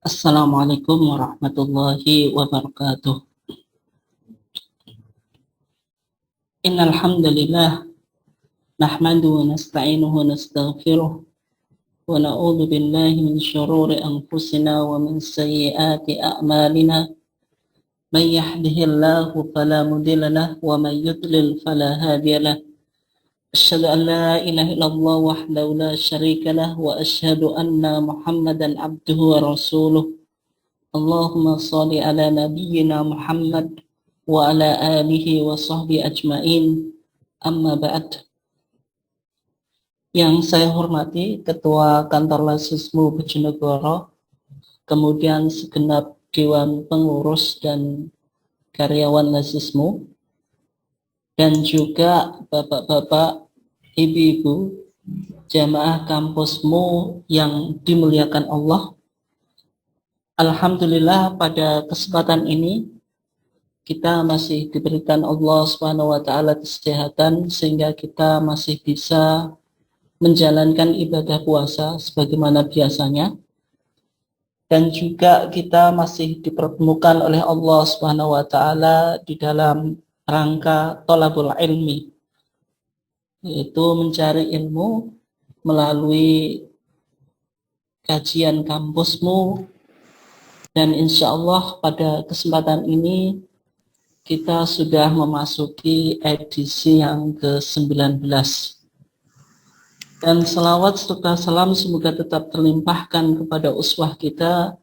Assalamualaikum warahmatullahi wabarakatuh. Innal hamdalillah nahmadu wa nasta'inuhu wa nastaghfiruh wa na'udzu billahi min shururi anfusina wa min sayyiati a'malina. May yahdihillahu fala mudilla lahu wa may yudlil fala hadiya lahu. Asyhadu an la ilaha illallah wahdahu la syarika lahu wa asyhadu anna Muhammadan abduhu wa rasuluh. Allahumma shalli ala nabiyyina Muhammad wa ala alihi wa sahbihi ajmain. Amma ba'd. Yang saya hormati Ketua Kantor Lasismu Bojonegoro, kemudian segenap Dewan Pengurus dan karyawan Lasismu, dan juga bapak-bapak, ibu-ibu, jamaah kampusmu yang dimuliakan Allah. Alhamdulillah pada kesempatan ini kita masih diberikan Allah Subhanahu wa taala kesehatan sehingga kita masih bisa menjalankan ibadah puasa sebagaimana biasanya, dan juga kita masih dipertemukan oleh Allah Subhanahu wa taala di dalam rangka thalabul ilmi, yaitu mencari ilmu melalui kajian kampusmu. Dan insya Allah pada kesempatan ini kita sudah memasuki edisi yang ke-19. Dan selawat serta salam semoga tetap terlimpahkan kepada uswah kita,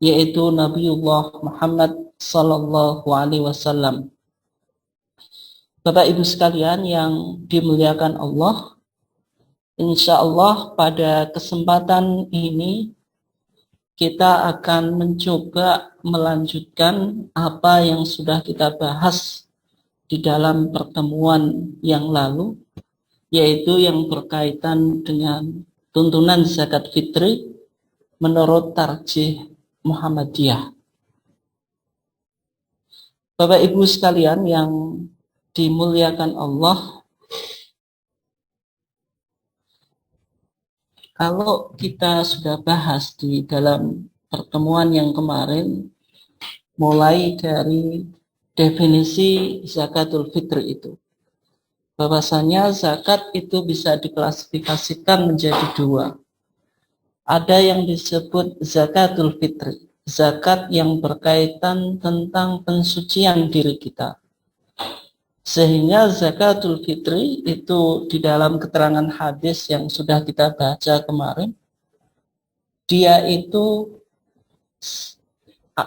yaitu Nabiullah Muhammad sallallahu alaihi wasallam. Bapak Ibu sekalian yang dimuliakan Allah, insya Allah pada kesempatan ini kita akan mencoba melanjutkan apa yang sudah kita bahas di dalam pertemuan yang lalu, yaitu yang berkaitan dengan tuntunan zakat fitri menurut tarjih Muhammadiyah. Bapak Ibu sekalian yang dimuliakan Allah, kalau kita sudah bahas di dalam pertemuan yang kemarin, mulai dari definisi zakatul fitri itu, bahwasanya zakat itu bisa diklasifikasikan menjadi dua. Ada yang disebut zakatul fitri, zakat yang berkaitan tentang pensucian diri kita. Sehingga zakatul fitri itu di dalam keterangan hadis yang sudah kita baca kemarin, dia itu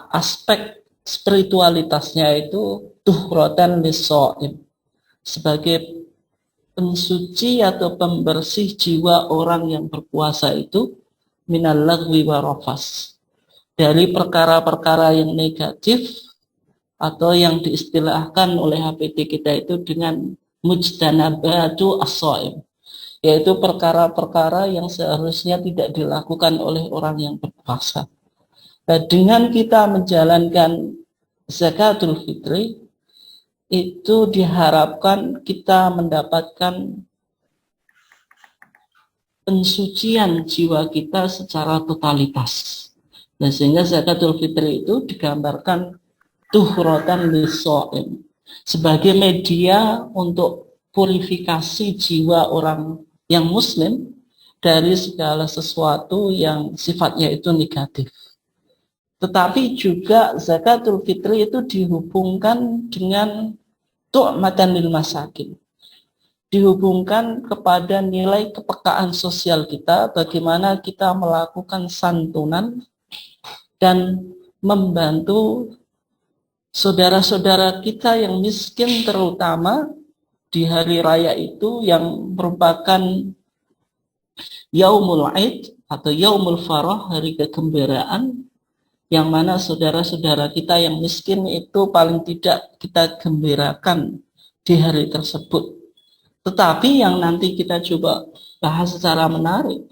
aspek spiritualitasnya itu tuhratan lis-shaim, sebagai pensuci atau pembersih jiwa orang yang berpuasa itu minal lagwi wa rafas, dari perkara-perkara yang negatif atau yang diistilahkan oleh HPT kita itu dengan mujtanabatu as-shaim, yaitu perkara-perkara yang seharusnya tidak dilakukan oleh orang yang berpuasa. Dan dengan kita menjalankan zakatul fitri, itu diharapkan kita mendapatkan pensucian jiwa kita secara totalitas. Nah, sehingga zakatul fitri itu digambarkan tuhratan lis-shaim, sebagai media untuk purifikasi jiwa orang yang muslim dari segala sesuatu yang sifatnya itu negatif. Tetapi juga zakatul fitri itu dihubungkan dengan tu'matan lil masakin, dihubungkan kepada nilai kepekaan sosial kita, bagaimana kita melakukan santunan dan membantu saudara-saudara kita yang miskin, terutama di hari raya itu yang merupakan Yaumul Aid atau Yaumul Farah, hari kegembiraan, yang mana saudara-saudara kita yang miskin itu paling tidak kita gembirakan di hari tersebut. Tetapi yang nanti kita coba bahas secara menarik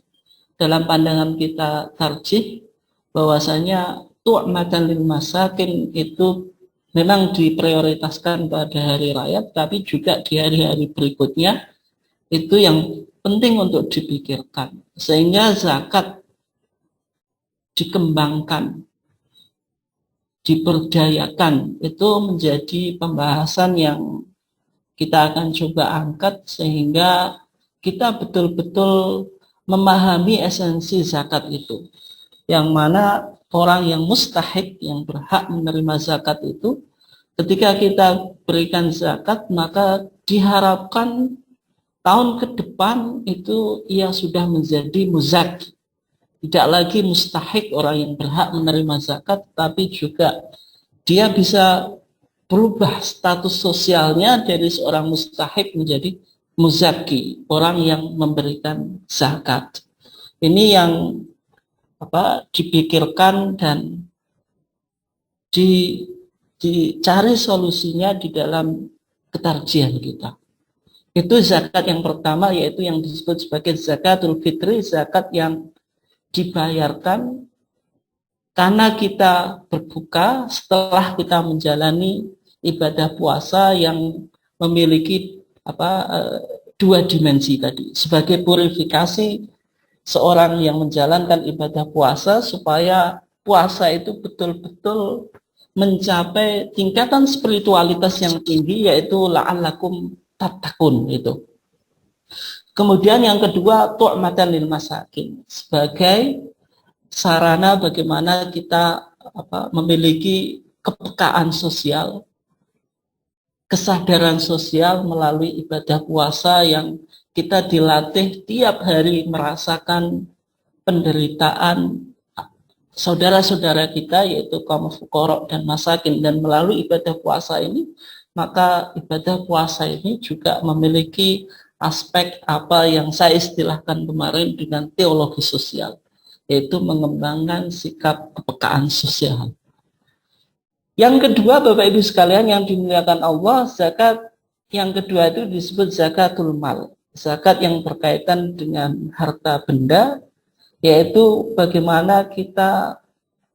dalam pandangan kita tarjih, bahwasanya tu'matan lil masakin itu memang diprioritaskan pada hari raya, tapi juga di hari-hari berikutnya itu yang penting untuk dipikirkan. Sehingga zakat dikembangkan diberdayakan. Itu menjadi pembahasan yang kita akan coba angkat sehingga kita betul-betul memahami esensi zakat itu. Yang mana orang yang mustahik, yang berhak menerima zakat itu, ketika kita berikan zakat, maka diharapkan tahun ke depan itu ia sudah menjadi muzaki. Tidak lagi mustahik orang yang berhak menerima zakat, tapi juga dia bisa berubah status sosialnya dari seorang mustahik menjadi muzaki, orang yang memberikan zakat. Ini yang dipikirkan dan dicari solusinya di dalam ketarjian kita. Itu zakat yang pertama, yaitu yang disebut sebagai zakatul fitri, zakat yang dibayarkan karena kita berbuka setelah kita menjalani ibadah puasa yang memiliki dua dimensi tadi, sebagai purifikasi seorang yang menjalankan ibadah puasa supaya puasa itu betul-betul mencapai tingkatan spiritualitas yang tinggi, yaitu la'allakum tattaqun itu. Kemudian yang kedua, tu'matan lil masakin, sebagai sarana bagaimana kita memiliki kepekaan sosial, kesadaran sosial melalui ibadah puasa yang kita dilatih tiap hari merasakan penderitaan saudara-saudara kita, yaitu kaum fuqara dan masakin. Dan melalui ibadah puasa ini, maka ibadah puasa ini juga memiliki aspek apa yang saya istilahkan kemarin dengan teologi sosial, yaitu mengembangkan sikap kepekaan sosial. Yang kedua, Bapak Ibu sekalian yang dimuliakan Allah, zakat yang kedua itu disebut zakatul mal, zakat yang berkaitan dengan harta benda, yaitu bagaimana kita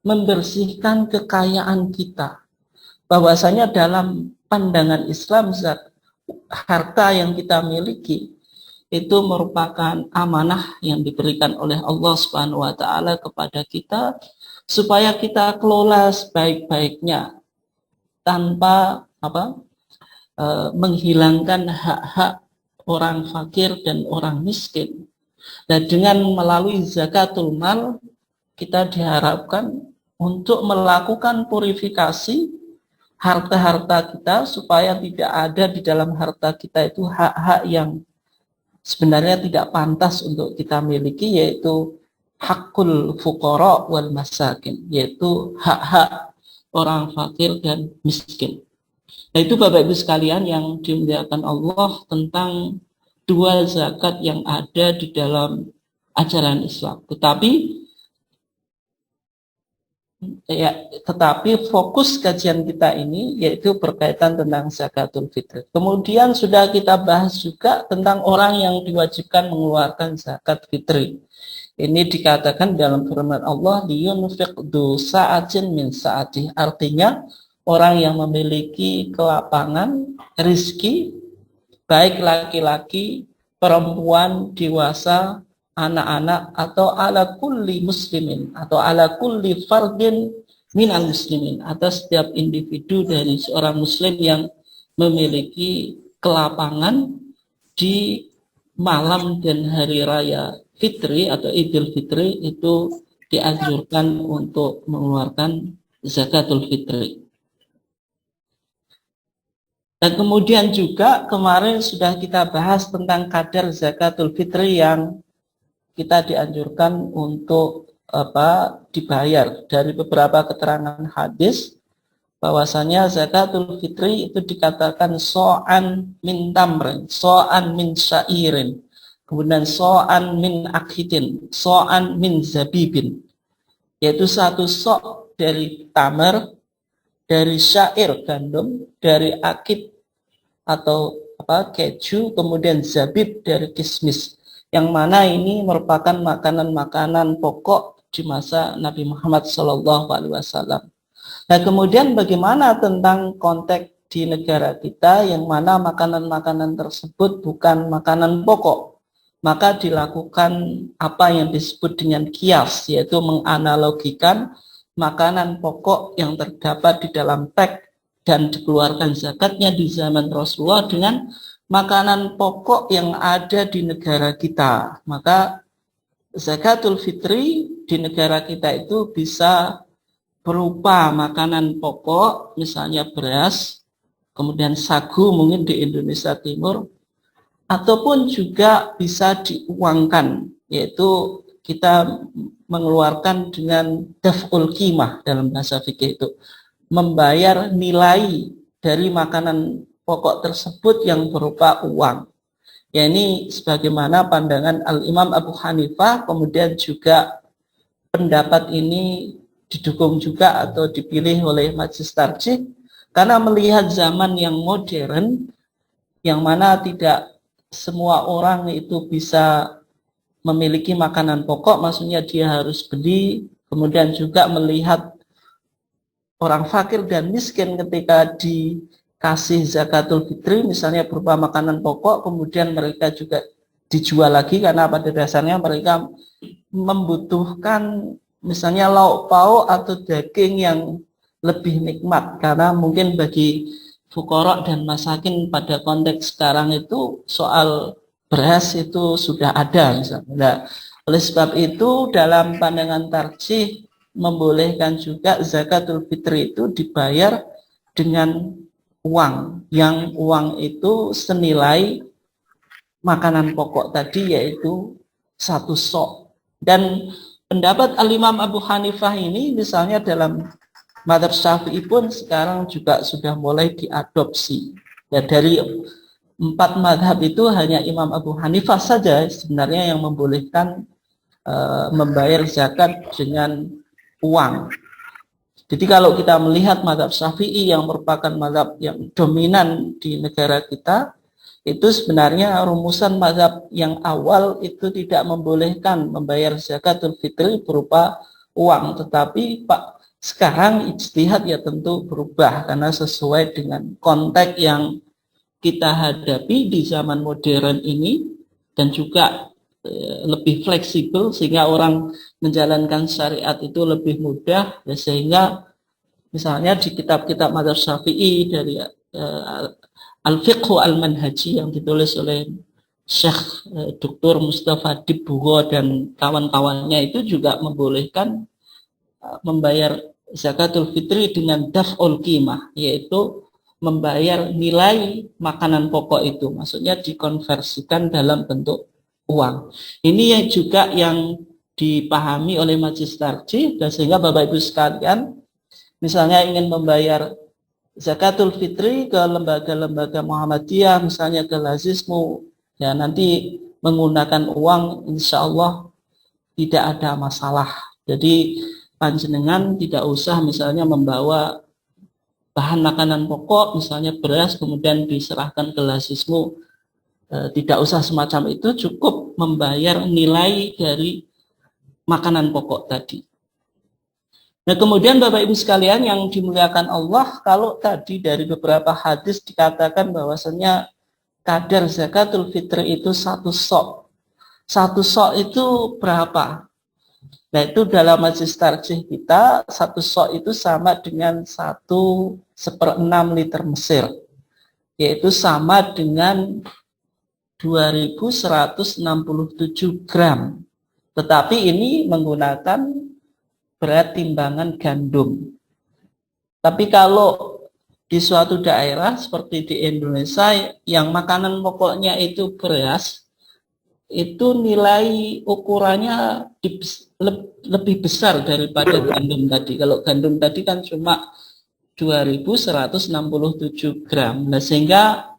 membersihkan kekayaan kita. Bahwasanya dalam pandangan Islam, harta yang kita miliki itu merupakan amanah yang diberikan oleh Allah Subhanahu wa taala kepada kita supaya kita kelola sebaik-baiknya tanpa menghilangkan hak-hak orang fakir dan orang miskin. Dan dengan melalui zakatul mal, kita diharapkan untuk melakukan purifikasi harta-harta kita supaya tidak ada di dalam harta kita itu hak-hak yang sebenarnya tidak pantas untuk kita miliki, yaitu hakul fuqara wal masakin, yaitu hak-hak orang fakir dan miskin. Nah, itu Bapak Ibu sekalian yang dimuliakan Allah tentang dua zakat yang ada di dalam ajaran Islam. Tetapi fokus kajian kita ini yaitu berkaitan tentang zakatul fitri. Kemudian sudah kita bahas juga tentang orang yang diwajibkan mengeluarkan zakat fitri. Ini dikatakan dalam firman Allah, liyunfiq du sa'atin min sa'ati. Artinya orang yang memiliki kelapangan rizki, baik laki-laki, perempuan, dewasa, anak-anak, atau ala kulli muslimin, atau ala kulli fardin minal muslimin, atas setiap individu dari seorang muslim yang memiliki kelapangan di malam dan hari raya fitri atau idul fitri, itu dianjurkan untuk mengeluarkan zakatul fitri. Dan kemudian juga kemarin sudah kita bahas tentang kadar zakatul fitri yang kita dianjurkan untuk dibayar. Dari beberapa keterangan hadis bahwasanya zakatul fitri itu dikatakan so'an min tamrin, so'an min syairin, kemudian so'an min akhitin, so'an min zabibin, yaitu satu so' dari tamar, dari syair gandum, dari akid atau keju, kemudian zabib dari kismis, yang mana ini merupakan makanan-makanan pokok di masa Nabi Muhammad SAW. Nah, kemudian bagaimana tentang konteks di negara kita yang mana makanan-makanan tersebut bukan makanan pokok? Maka dilakukan apa yang disebut dengan kias, yaitu menganalogikan makanan pokok yang terdapat di dalam teks dan dikeluarkan zakatnya di zaman Rasulullah dengan makanan pokok yang ada di negara kita. Maka zakatul fitri di negara kita itu bisa berupa makanan pokok, misalnya beras, kemudian sagu mungkin di Indonesia Timur, ataupun juga bisa diuangkan, yaitu kita mengeluarkan dengan daf'ul qimah dalam bahasa fikih itu, membayar nilai dari makanan pokok tersebut yang berupa uang. Ya, ini sebagaimana pandangan Al-Imam Abu Hanifah, kemudian juga pendapat ini didukung juga atau dipilih oleh Majelis Tarjih karena melihat zaman yang modern yang mana tidak semua orang itu bisa memiliki makanan pokok, maksudnya dia harus beli, kemudian juga melihat orang fakir dan miskin ketika dikasih zakatul fitri misalnya berupa makanan pokok, kemudian mereka juga dijual lagi karena pada dasarnya mereka membutuhkan misalnya lauk pauk atau daging yang lebih nikmat, karena mungkin bagi fuqara dan masakin pada konteks sekarang itu soal beras itu sudah ada misalnya. Nah, oleh sebab itu dalam pandangan tarjih membolehkan juga zakatul fitri itu dibayar dengan uang, yang uang itu senilai makanan pokok tadi yaitu 1 sok. Dan pendapat Al-Imam Abu Hanifah ini misalnya dalam Madzhab Syafi'i pun sekarang juga sudah mulai diadopsi. Ya, dari 4 mazhab itu hanya Imam Abu Hanifah saja sebenarnya yang membolehkan membayar zakat dengan uang. Jadi kalau kita melihat Madzhab Syafi'i yang merupakan mazhab yang dominan di negara kita, itu sebenarnya rumusan mazhab yang awal itu tidak membolehkan membayar zakatul fitri berupa uang, tetapi sekarang ijtihad ya tentu berubah karena sesuai dengan konteks yang kita hadapi di zaman modern ini dan juga lebih fleksibel sehingga orang menjalankan syariat itu lebih mudah, ya, sehingga misalnya di kitab-kitab mazhab Syafi'i dari Al-Fiqhu Al-Manhaji yang ditulis oleh Syekh Dr. Mustafa Dibbugo dan kawan-kawannya itu juga membolehkan membayar zakatul fitri dengan daf'ul qimah, yaitu membayar nilai makanan pokok itu, maksudnya dikonversikan dalam bentuk uang. Ini yang juga yang dipahami oleh Majelis Tarjih, dan sehingga Bapak Ibu sekalian misalnya ingin membayar zakatul fitri ke lembaga-lembaga Muhammadiyah, misalnya ke Lazismu, ya nanti menggunakan uang insya Allah tidak ada masalah. Jadi panjenengan tidak usah misalnya membawa bahan makanan pokok, misalnya beras, kemudian diserahkan ke Lazismu. Tidak usah semacam itu, cukup membayar nilai dari makanan pokok tadi. Nah, kemudian Bapak Ibu sekalian yang dimuliakan Allah, kalau tadi dari beberapa hadis dikatakan bahwasanya kadar zakatul fitri itu 1 sok. 1 sok itu berapa? Nah, itu dalam majelis tarjih kita 1 sok itu sama dengan 1/6 liter Mesir, yaitu sama dengan 2167 gram. Tetapi ini menggunakan berat timbangan gandum. Tapi kalau di suatu daerah seperti di Indonesia yang makanan pokoknya itu beras, itu nilai ukurannya lebih besar daripada gandum tadi. Kalau gandum tadi kan cuma 2167 gram. Nah, sehingga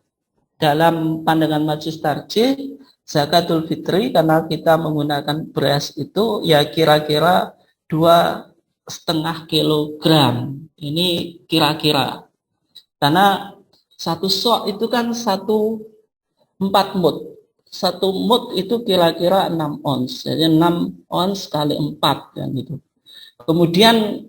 dalam pandangan Majelis Tarjih, zakatul fitri karena kita menggunakan beras itu ya kira-kira 2,5 kilogram. Ini kira-kira. Karena 1 sok itu kan 4 mud. 1 mud itu kira-kira 6 ons. Jadi 6 ons kali 4 kan gitu. Kemudian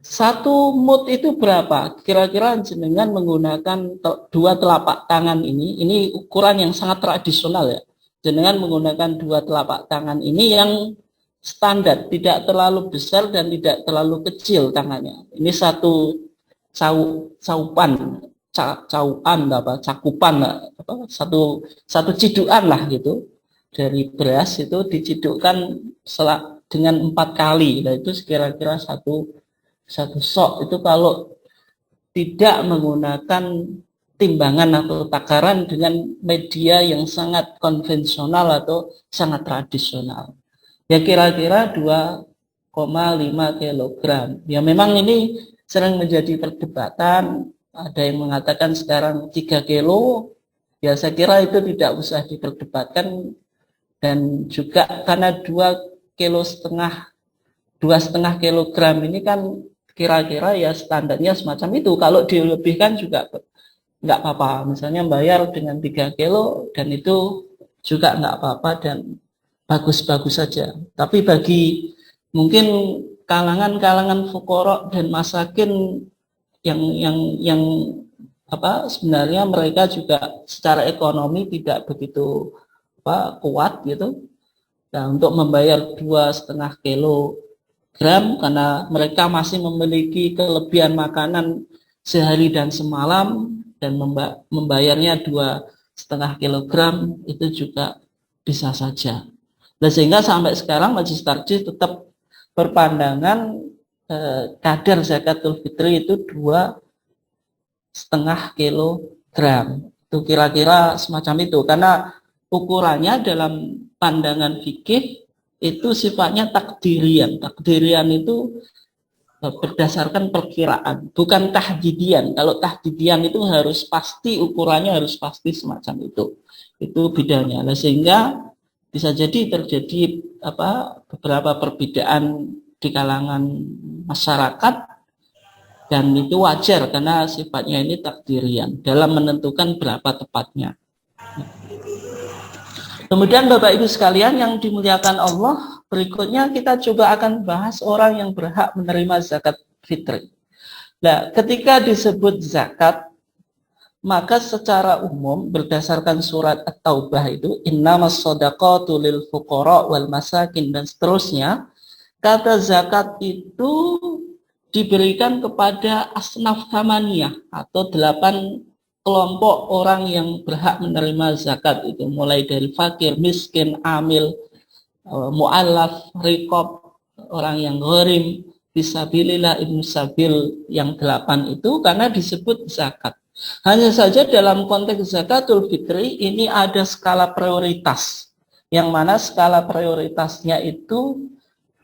1 mud itu berapa? Kira-kira jenengan menggunakan 2 telapak tangan ini ukuran yang sangat tradisional ya. Jenengan menggunakan 2 telapak tangan ini yang standar, tidak terlalu besar dan tidak terlalu kecil tangannya. Ini satu cakupan apa, satu cidukan lah gitu dari beras itu dicidukkan dengan 4 kali. Nah itu kira-kira satu sok itu kalau tidak menggunakan timbangan atau takaran dengan media yang sangat konvensional atau sangat tradisional. Ya kira-kira 2,5 kilogram. Ya memang ini sering menjadi perdebatan. Ada yang mengatakan sekarang 3 kilo. Ya saya kira itu tidak usah diperdebatkan. Dan juga karena 2,5 kilogram ini kan kira-kira ya standarnya semacam itu. Kalau dilebihkan juga nggak apa-apa. Misalnya bayar dengan 3 kilo dan itu juga nggak apa-apa dan bagus-bagus saja. Tapi bagi mungkin kalangan-kalangan fuqara dan masakin yang apa sebenarnya mereka juga secara ekonomi tidak begitu kuat gitu. Nah, untuk membayar 2,5 kilogram karena mereka masih memiliki kelebihan makanan sehari dan semalam dan membayarnya 2,5 kilogram itu juga bisa saja. Nah, sehingga sampai sekarang Majelis Tarjih tetap berpandangan kadar zakatul fitri itu 2,5 kilogram. Itu kira-kira semacam itu karena ukurannya dalam pandangan fikih itu sifatnya takdirian. Takdirian itu berdasarkan perkiraan, bukan tahdidian. Kalau tahdidian itu harus pasti ukurannya harus pasti semacam itu. Itu bedanya. Nah, sehingga bisa jadi terjadi beberapa perbedaan di kalangan masyarakat dan itu wajar karena sifatnya ini takdirian dalam menentukan berapa tepatnya. Kemudian Bapak Ibu sekalian yang dimuliakan Allah, berikutnya kita coba akan bahas orang yang berhak menerima zakat fitri. Nah, ketika disebut zakat, maka secara umum berdasarkan surat At-Taubah itu innamas shadaqatu lil fuqara wal masakin dan seterusnya, kata zakat itu diberikan kepada asnaf thamaniyah atau 8 kelompok orang yang berhak menerima zakat itu mulai dari fakir, miskin, amil, mu'allaf, riqab, orang yang gharim, fisabilillah, ibnu sabil yang 8 itu karena disebut zakat. Hanya saja dalam konteks zakatul fitri ini ada skala prioritas yang mana skala prioritasnya itu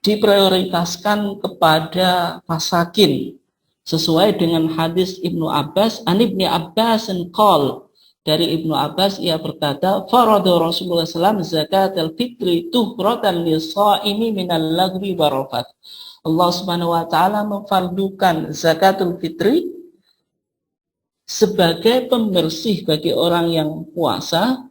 diprioritaskan kepada masakin sesuai dengan hadis Ibnu Abbas an Ibnu Abbas qol dari Ibnu Abbas ia berkata farada Rasulullah SAW zakat al-fitri tuhratan lis-shaimi minal lagwi warafat. Allah Subhanahu wa taala memfardukan zakatul fitri sebagai pembersih bagi orang yang puasa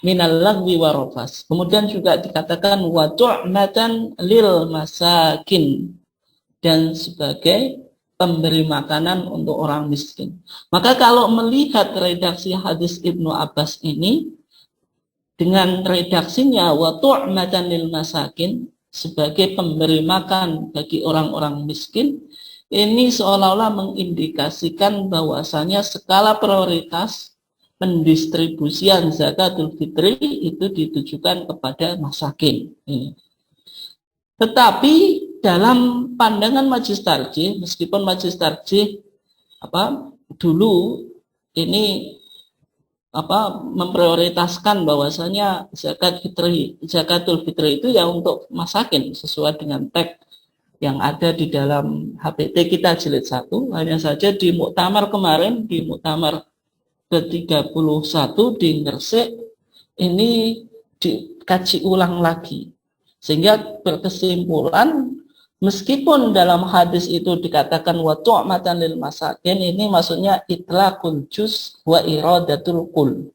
minal lagwi warafas. Kemudian juga dikatakan wa tu'matan lil masakin dan sebagai pemberi makanan untuk orang miskin. Maka kalau melihat redaksi hadis Ibnu Abbas ini dengan redaksinya wa tu'matan lil masakin sebagai pemberi makan bagi orang-orang miskin, ini seolah-olah mengindikasikan bahwasanya skala prioritas pendistribusian zakatul fitri itu ditujukan kepada masakin. Tetapi dalam pandangan Majelis Tarjih, meskipun Majelis Tarjih dulu ini memprioritaskan bahwasanya zakatul fitri itu ya untuk masakin sesuai dengan teks yang ada di dalam HPT kita jilid 1. Hanya saja di muktamar kemarin, di muktamar ke-31 di Gresik ini dikaji ulang lagi. Sehingga berkesimpulan meskipun dalam hadis itu dikatakan wa tu'matan lil masakin, ini maksudnya itlaqul juz wa iradatul kul.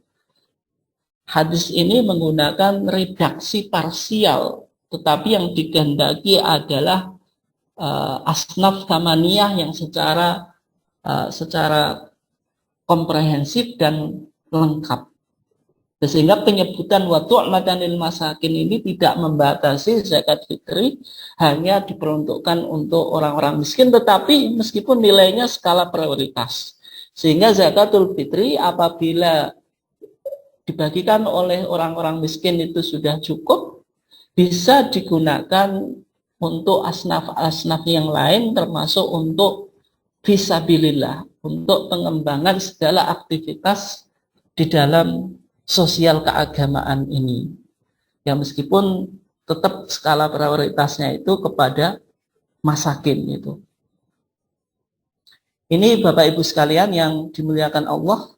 Hadis ini menggunakan redaksi parsial, tetapi yang dikehendaki adalah asnaf thamaniyah yang secara komprehensif dan lengkap. Sehingga penyebutan wa tu'matan lil masakin ini tidak membatasi zakat fitri hanya diperuntukkan untuk orang-orang miskin, tetapi meskipun nilainya skala prioritas. Sehingga zakatul fitri apabila dibagikan oleh orang-orang miskin itu sudah cukup, bisa digunakan untuk asnaf-asnaf yang lain, termasuk untuk fisabilillah, untuk pengembangan segala aktivitas di dalam sosial keagamaan ini. Ya meskipun tetap skala prioritasnya itu kepada masakin itu. Ini Bapak Ibu sekalian yang dimuliakan Allah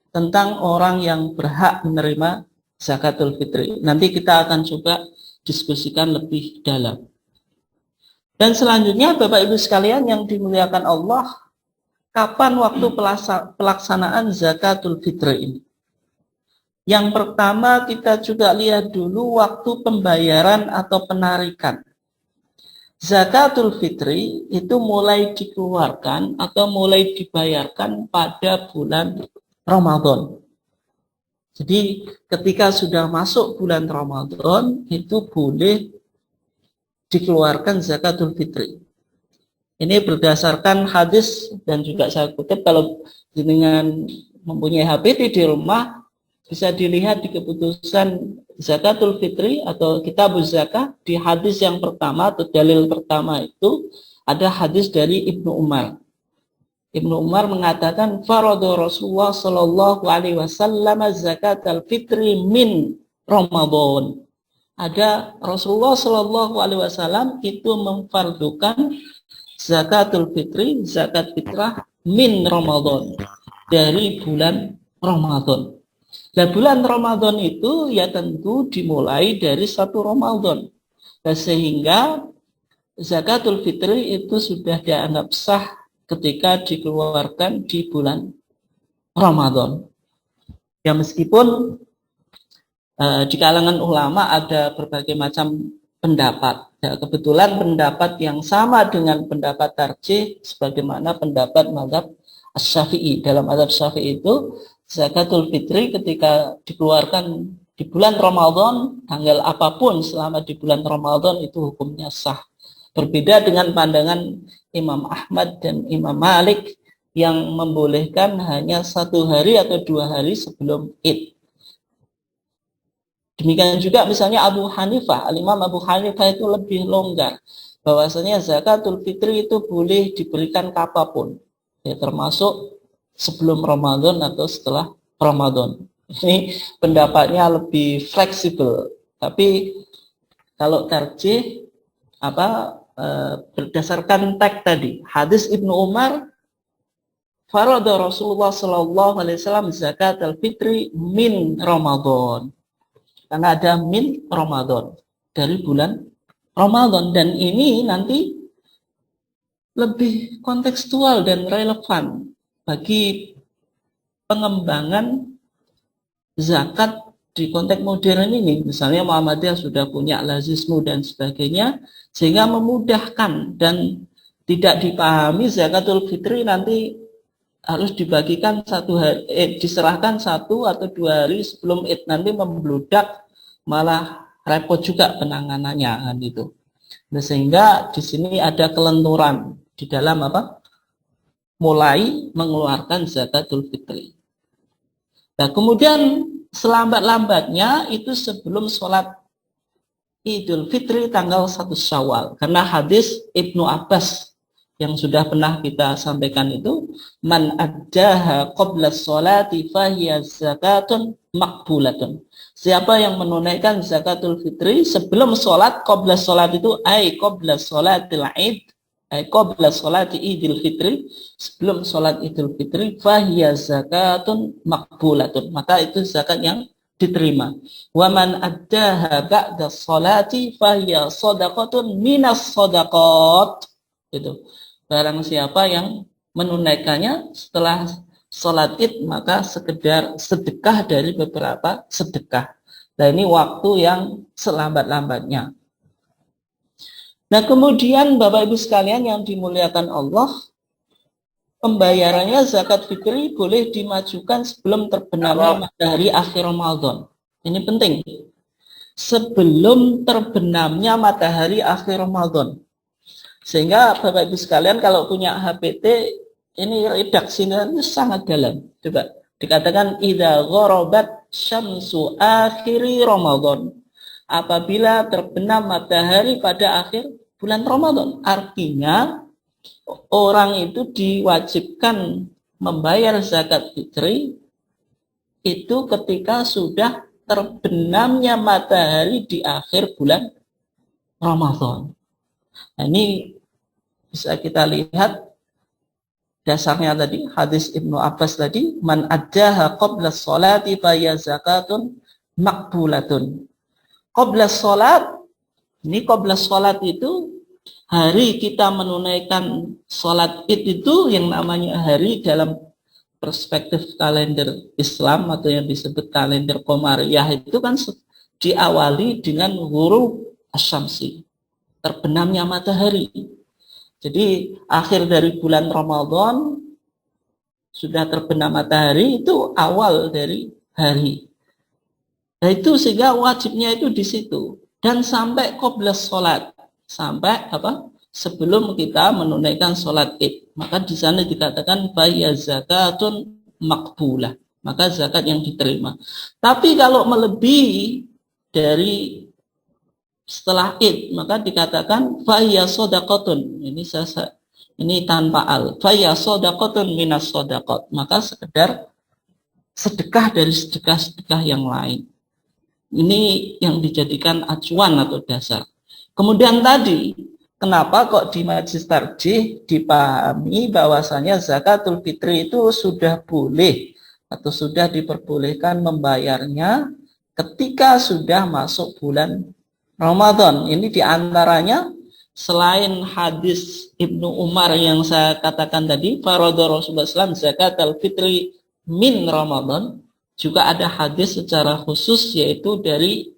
tentang orang yang berhak menerima zakatul fitri. Nanti kita akan coba diskusikan lebih dalam. Dan selanjutnya Bapak Ibu sekalian yang dimuliakan Allah, kapan waktu pelaksanaan zakatul fitri ini? Yang pertama kita juga lihat dulu waktu pembayaran atau penarikan. Zakatul fitri itu mulai dikeluarkan atau mulai dibayarkan pada bulan Ramadan. Jadi ketika sudah masuk bulan Ramadan itu boleh dikeluarkan zakatul fitri. Ini berdasarkan hadis dan juga saya kutip, kalau dengan mempunyai HPT di rumah bisa dilihat di keputusan zakatul fitri atau kitabuz zakah di hadis yang pertama atau dalil pertama itu ada hadis dari Ibnu Umar. Ibnu Umar mengatakan farada Rasulullah sallallahu alaihi wasallam zakatul fitri min Ramadan. Ada Rasulullah sallallahu alaihi wasallam itu memfardukan zakatul fitri, zakat fitrah min Ramadan, dari bulan Ramadan. Nah, bulan Ramadan itu ya tentu dimulai dari 1 Ramadan. Nah, sehingga zakatul fitri itu sudah dianggap sah ketika dikeluarkan di bulan Ramadan. Ya meskipun di kalangan ulama ada berbagai macam pendapat. Ya, kebetulan pendapat yang sama dengan pendapat tarjih sebagaimana pendapat mazhab Asy-Syafi'i. Dalam mazhab Syafi'i itu zakatul fitri ketika dikeluarkan di bulan Ramadan, tanggal apapun selama di bulan Ramadan itu hukumnya sah. Berbeda dengan pandangan Imam Ahmad dan Imam Malik yang membolehkan hanya 1 hari atau 2 hari sebelum Id. Demikian juga misalnya Abu Hanifah, Al-Imam Abu Hanifah itu lebih longgar, bahwasanya zakatul fitri itu boleh diberikan kapanpun, ya, termasuk sebelum Ramadan atau setelah Ramadan. Ini pendapatnya lebih fleksibel. Tapi kalau tarjih berdasarkan teks tadi, hadis Ibnu Umar, farada Rasulullah sallallahu alaihi wasallam zakatul fitri min Ramadan. Karena ada min Ramadan, dari bulan Ramadan, dan ini nanti lebih kontekstual dan relevan bagi pengembangan zakat di konteks modern ini. Misalnya Muhammadiyah sudah punya lazismu dan sebagainya, sehingga memudahkan dan tidak dipahami zakatul fitri nanti harus dibagikan 1 hari, diserahkan 1 atau 2 hari sebelum Id, nanti membludak, malah repot juga penanganannya kan itu. Nah, sehingga di sini ada kelenturan di dalam mulai mengeluarkan zakatul fitri. Nah, kemudian selambat-lambatnya itu sebelum sholat Idul Fitri tanggal 1 Syawal. Karena hadis Ibnu Abbas yang sudah pernah kita sampaikan itu, man addaha qabla sholati fahiya zakatun makbulatun. Siapa yang menunaikan zakatul fitri sebelum sholat, qabla sholat itu ay qabla sholatil id, qabla sholati idul fitri, sebelum sholat idul fitri, fahiya zakatun makbulatun, maka itu zakat yang diterima. Wa man addaha ba'da sholati fahiya shadaqatun minas shadaqat. Itu barang siapa yang menunaikannya setelah sholat id, maka sekedar sedekah dari beberapa sedekah. Nah, ini waktu yang selambat-lambatnya. Nah, kemudian Bapak Ibu sekalian yang dimuliakan Allah, pembayarannya zakat fitri boleh dimajukan sebelum terbenamnya matahari akhir Ramadan. Ini penting. Sebelum terbenamnya matahari akhir Ramadan. Sehingga Bapak Ibu sekalian kalau punya HPT, ini redaksinya itu sangat dalam. Coba dikatakan idza gharabat syamsu akhiri Ramadan. Apabila terbenam matahari pada akhir bulan Ramadan. Artinya orang itu diwajibkan membayar zakat fitri itu ketika sudah terbenamnya matahari di akhir bulan Ramadan. Nah, ini bisa kita lihat dasarnya tadi hadis Ibnu Abbas tadi, man addaha qabla sholati fa zakatun maqbulatun. Qabla sholat, ini qabla sholat itu hari kita menunaikan sholat id itu yang namanya hari dalam perspektif kalender Islam atau yang disebut kalender Qamariyah itu kan diawali dengan ghurub asyamsi, terbenamnya matahari. Jadi akhir dari bulan Ramadan sudah terbenam matahari itu awal dari hari. Nah itu sehingga wajibnya itu di situ dan sampai qabla sholat, sampai apa? Sebelum kita menunaikan sholat id, maka di sana dikatakan bayar zakatun makbulah, maka zakat yang diterima. Tapi kalau melebihi dari setelah id, maka dikatakan faya sodakotun. Ini tanpa al. Faya sodakotun minas sodakot. Maka sekedar sedekah dari sedekah-sedekah yang lain. Ini yang dijadikan acuan atau dasar. Kemudian tadi, kenapa kok di Majlis Tarjih dipahami bahwasanya zakatul fitri itu sudah boleh atau sudah diperbolehkan membayarnya ketika sudah masuk bulan Ramadan. Ini diantaranya selain hadis Ibnu Umar yang saya katakan tadi, faradha Rasulullah SAW zakatul fitri min Ramadan, juga ada hadis secara khusus yaitu dari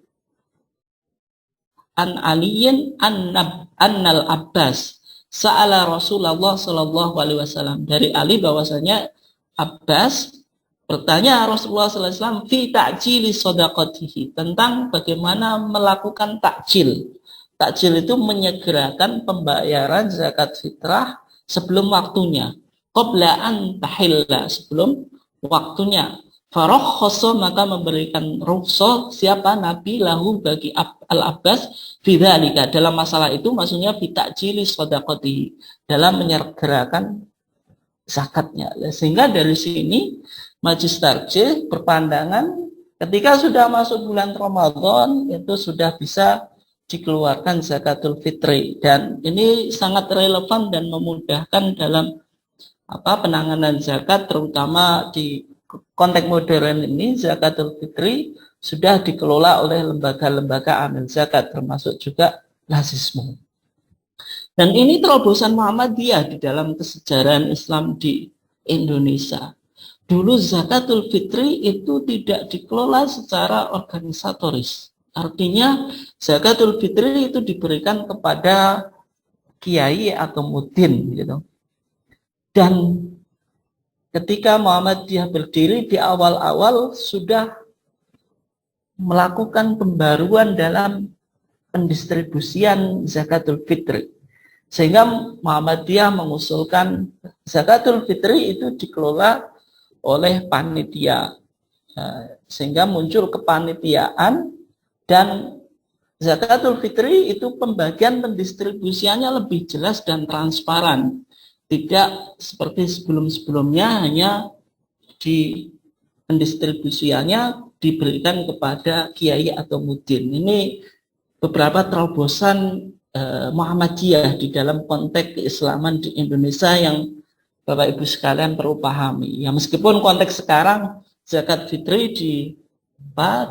An Aliyin Annal Abbas sa'ala Rasulullah sallallahu alaihi wasallam, dari Ali bahwasanya Abbas bertanya Rasulullah sallallahu alaihi wasallam fi ta'jili shadaqatihi, tentang bagaimana melakukan takjil. Takjil itu menyegerakan pembayaran zakat fitrah sebelum waktunya, qabla an tahilla, sebelum waktunya. Farokhso, maka memberikan rukhsah siapa Nabi lahu bagi Al-Abbas bidzalika, dalam masalah itu maksudnya bitakjili shadaqati, dalam menyegerakan zakatnya. Sehingga dari sini Majlis Tarjih berpandangan ketika sudah masuk bulan Ramadan itu sudah bisa dikeluarkan zakatul fitri, dan ini sangat relevan dan memudahkan dalam penanganan zakat, terutama di konteks modern ini. Zakatul fitri sudah dikelola oleh lembaga-lembaga amil zakat, termasuk juga Lazismu. Dan ini terobosan Muhammadiyah di dalam kesejarahan Islam di Indonesia. Dulu zakatul fitri itu tidak dikelola secara organisatoris. Artinya zakatul fitri itu diberikan kepada kiai atau mudin gitu. Dan ketika Muhammadiyah berdiri di awal-awal sudah melakukan pembaruan dalam pendistribusian zakatul fitri. Sehingga Muhammadiyah mengusulkan zakatul fitri itu dikelola oleh panitia. Sehingga muncul kepanitiaan, dan zakatul fitri itu pembagian pendistribusiannya lebih jelas dan transparan. Tidak seperti sebelum-sebelumnya hanya di pendistribusiannya diberikan kepada kiai atau mudin. Ini beberapa terobosan Muhammadiyah di dalam konteks keislaman di Indonesia yang Bapak Ibu sekalian perlu pahami. Ya, meskipun konteks sekarang zakat fitri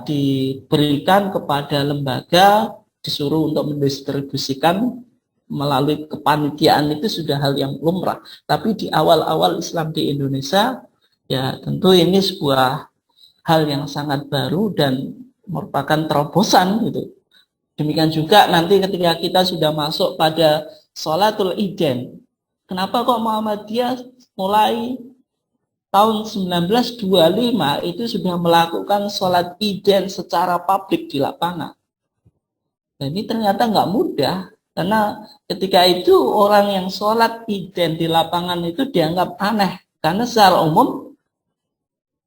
diberikan kepada lembaga, disuruh untuk mendistribusikan melalui kepanitiaan, itu sudah hal yang lumrah. Tapi di awal-awal Islam di Indonesia, ya tentu ini sebuah hal yang sangat baru dan merupakan terobosan gitu. Demikian juga nanti ketika kita sudah masuk pada sholatul Idain, kenapa kok Muhammadiyah mulai tahun 1925 itu sudah melakukan sholat Iden secara publik di lapangan. Nah, ini ternyata nggak mudah, karena ketika itu orang yang sholat Iden di lapangan itu dianggap aneh, karena secara umum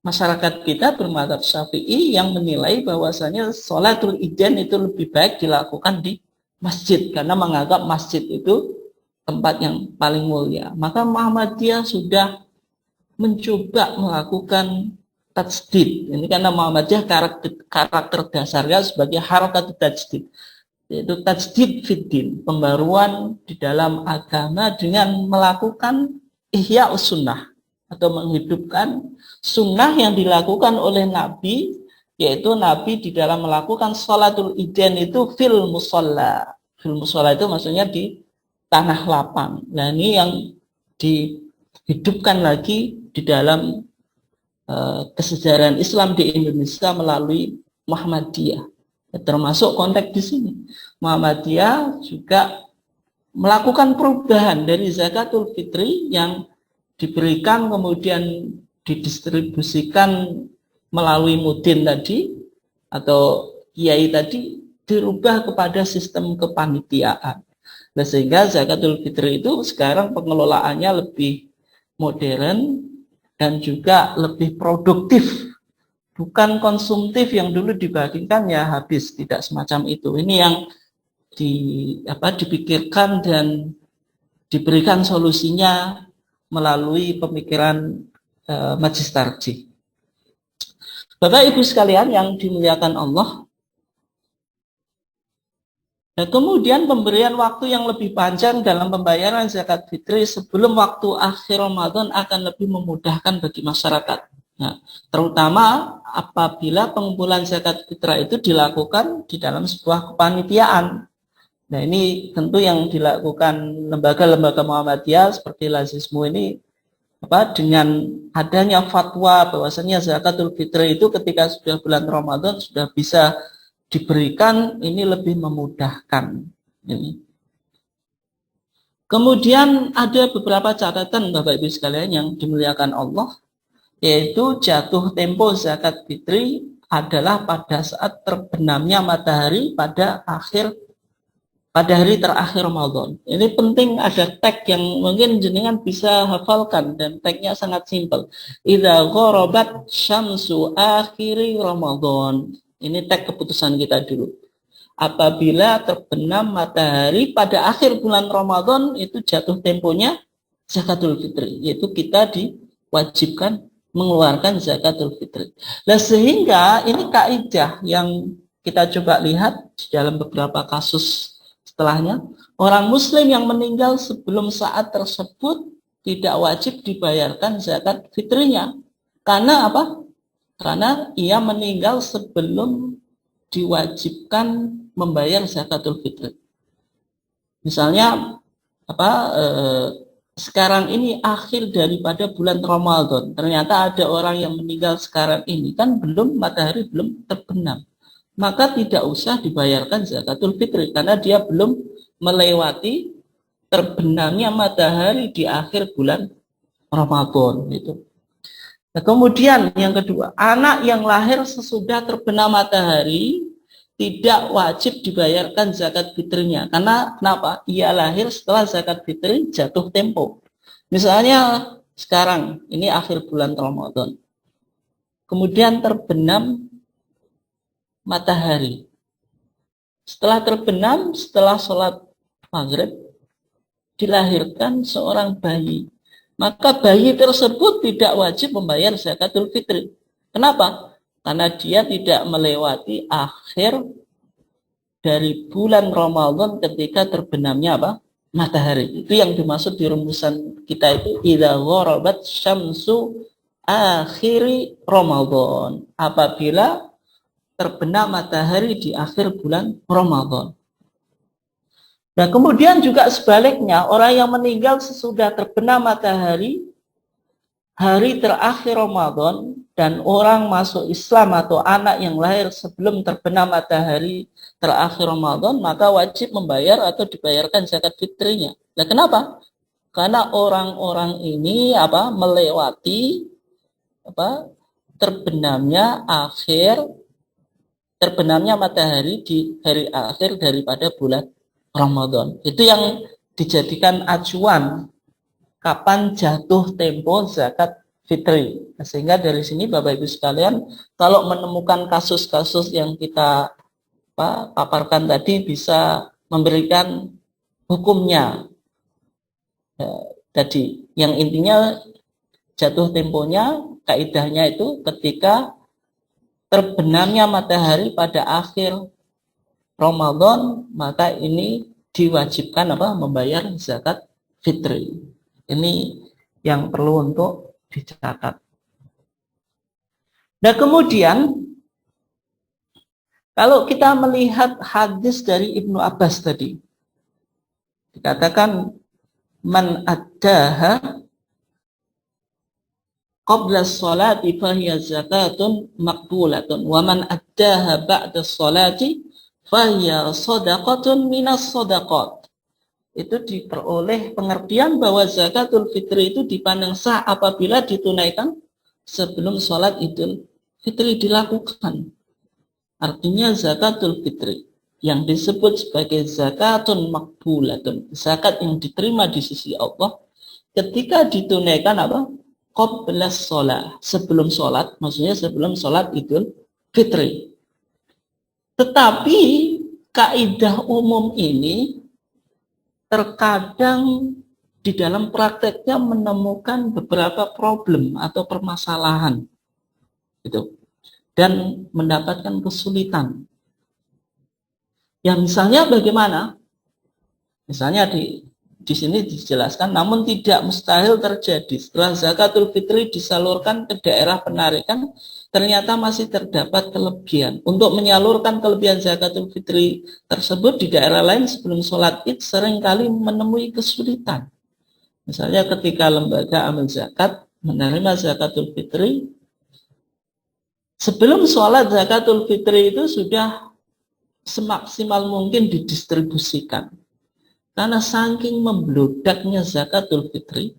masyarakat kita bermadzhab Syafi'i yang menilai bahwasanya sholatul Iden itu lebih baik dilakukan di masjid, karena menganggap masjid itu tempat yang paling mulia. Maka Muhammadiyah sudah mencoba melakukan tajdid. Ini karena Muhammadiyah karakter dasarnya sebagai harakat tajdid, yaitu tajdid fiddin, pembaruan di dalam agama dengan melakukan ihya sunnah atau menghidupkan sunnah yang dilakukan oleh Nabi, yaitu Nabi di dalam melakukan sholatul Iden itu fil musolla. Fil musolla itu maksudnya di tanah lapang. Nah, ini yang dihidupkan lagi di dalam kesejarahan Islam di Indonesia melalui Muhammadiyah. Termasuk konteks di sini. Muhammadiyah juga melakukan perubahan dari zakatul fitri yang diberikan kemudian didistribusikan melalui mudin tadi atau kiai tadi, dirubah kepada sistem kepanitiaan. Nah, sehingga zakatul fitri itu sekarang pengelolaannya lebih modern dan juga lebih produktif, bukan konsumtif yang dulu dibagikan ya habis, tidak semacam itu. Ini yang dipikirkan dan diberikan solusinya melalui pemikiran Majlis Tarjih. Bapak Ibu sekalian yang dimuliakan Allah, dan kemudian pemberian waktu yang lebih panjang dalam pembayaran zakat fitri sebelum waktu akhir Ramadan akan lebih memudahkan bagi masyarakat. Nah, terutama apabila pengumpulan zakat fitrah itu dilakukan di dalam sebuah kepanitiaan. Nah, ini tentu yang dilakukan lembaga-lembaga Muhammadiyah seperti Lazismu ini dengan adanya fatwa bahwasanya zakatul fitri itu ketika sudah bulan Ramadan sudah bisa diberikan, ini lebih memudahkan. Ini. Kemudian ada beberapa catatan Bapak Ibu sekalian yang dimuliakan Allah, yaitu jatuh tempo zakat fitri adalah pada saat terbenamnya matahari pada hari terakhir Ramadan. Ini penting, ada tag yang mungkin jenengan bisa hafalkan dan tagnya sangat simpel. Idza gharabat syamsu akhiri Ramadan. Ini tag keputusan kita dulu. Apabila terbenam matahari pada akhir bulan Ramadan, itu jatuh temponya zakatul fitri, yaitu kita diwajibkan mengeluarkan zakatul fitri. Nah, sehingga ini kaidah yang kita coba lihat di dalam beberapa kasus setelahnya. Orang muslim yang meninggal sebelum saat tersebut tidak wajib dibayarkan zakat fitrinya. Karena apa? Karena ia meninggal sebelum diwajibkan membayar zakatul fitri. Misalnya sekarang ini akhir daripada bulan Ramadan, ternyata ada orang yang meninggal sekarang ini, kan matahari belum terbenam, maka tidak usah dibayarkan zakatul fitri karena dia belum melewati terbenamnya matahari di akhir bulan Ramadan itu. Nah, kemudian yang kedua, anak yang lahir sesudah terbenam matahari tidak wajib dibayarkan zakat fitrinya. Karena kenapa? Ia lahir setelah zakat fitri jatuh tempo. Misalnya sekarang, ini akhir bulan Ramadan. Kemudian terbenam matahari. Setelah terbenam, setelah sholat maghrib, dilahirkan seorang bayi. Maka bayi tersebut tidak wajib membayar zakatul fitri. Kenapa? Karena dia tidak melewati akhir dari bulan Ramadan ketika terbenamnya matahari. Itu yang dimaksud di rumusan kita itu idza gharabat syamsu akhiri Ramadan. Apabila terbenam matahari di akhir bulan Ramadan. Nah, kemudian juga sebaliknya, orang yang meninggal sesudah terbenam matahari hari terakhir Ramadan dan orang masuk Islam atau anak yang lahir sebelum terbenam matahari terakhir Ramadan, maka wajib membayar atau dibayarkan zakat fitrinya. Nah, kenapa? Karena orang-orang ini melewati terbenamnya matahari di hari akhir daripada bulan Ramadan. Itu yang dijadikan acuan kapan jatuh tempo zakat fitri. Sehingga dari sini Bapak Ibu sekalian, kalau menemukan kasus-kasus yang kita paparkan tadi, bisa memberikan hukumnya. Tadi yang intinya jatuh temponya, kaidahnya itu ketika terbenamnya matahari pada akhir Ramadan, maka ini diwajibkan membayar zakat fitri. Ini yang perlu untuk dicatat. Nah, kemudian kalau kita melihat hadis dari Ibnu Abbas tadi, dikatakan man addaha qabla sholati fahiya zakatun maqbulatun wa man addaha ba'da sholati fahiya shadaqatun minas shadaqat. Itu diperoleh pengertian bahwa zakatul fitri itu dipandang sah apabila ditunaikan sebelum sholat idul fitri dilakukan. Artinya zakatul fitri yang disebut sebagai zakatun makbulatun, zakat yang diterima di sisi Allah, ketika ditunaikan qabla sholat, sebelum sholat, maksudnya sebelum sholat idul fitri. Tetapi kaidah umum ini terkadang di dalam prakteknya menemukan beberapa problem atau permasalahan gitu, dan mendapatkan kesulitan. Ya, misalnya bagaimana? Misalnya di sini dijelaskan, namun tidak mustahil terjadi setelah zakatul fitri disalurkan ke daerah penarikan, ternyata masih terdapat kelebihan. Untuk menyalurkan kelebihan zakatul fitri tersebut di daerah lain sebelum sholat id seringkali menemui kesulitan. Misalnya ketika lembaga amal zakat menerima zakatul fitri, sebelum sholat zakatul fitri itu sudah semaksimal mungkin didistribusikan. Karena saking membludaknya zakatul fitri,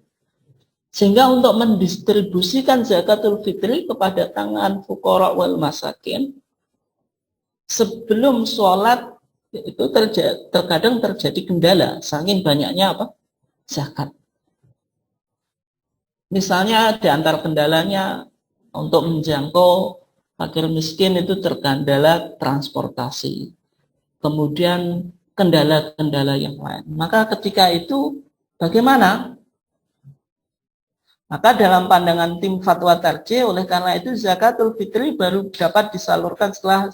sehingga untuk mendistribusikan zakatul fitri kepada tangan fuqara wal masakin, sebelum sholat itu terkadang terjadi kendala, saking banyaknya zakat. Misalnya di antara kendalanya untuk menjangkau fakir miskin itu terkendala transportasi. Kemudian kendala-kendala yang lain. Maka ketika itu bagaimana? Maka dalam pandangan tim fatwa tarjih, oleh karena itu zakatul fitri baru dapat disalurkan setelah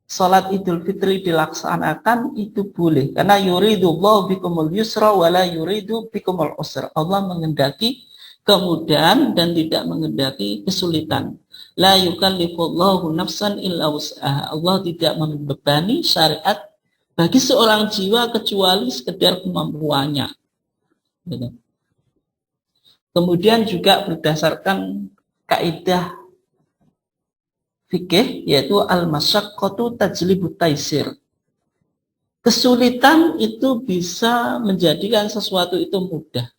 sholat idul fitri dilaksanakan, itu boleh. Karena yuridullahu bikumul yusra wala yuridu bikumul usra. Allah mengendaki kemudahan dan tidak mengendaki kesulitan. La yukallifullahu nafsan illa wus'aha. Allah tidak membebani syariat bagi seorang jiwa kecuali sekedar kemampuannya. Kemudian juga berdasarkan kaidah fikih, yaitu al-masyaqqatu tajlibut taisir. Kesulitan itu bisa menjadikan sesuatu itu mudah.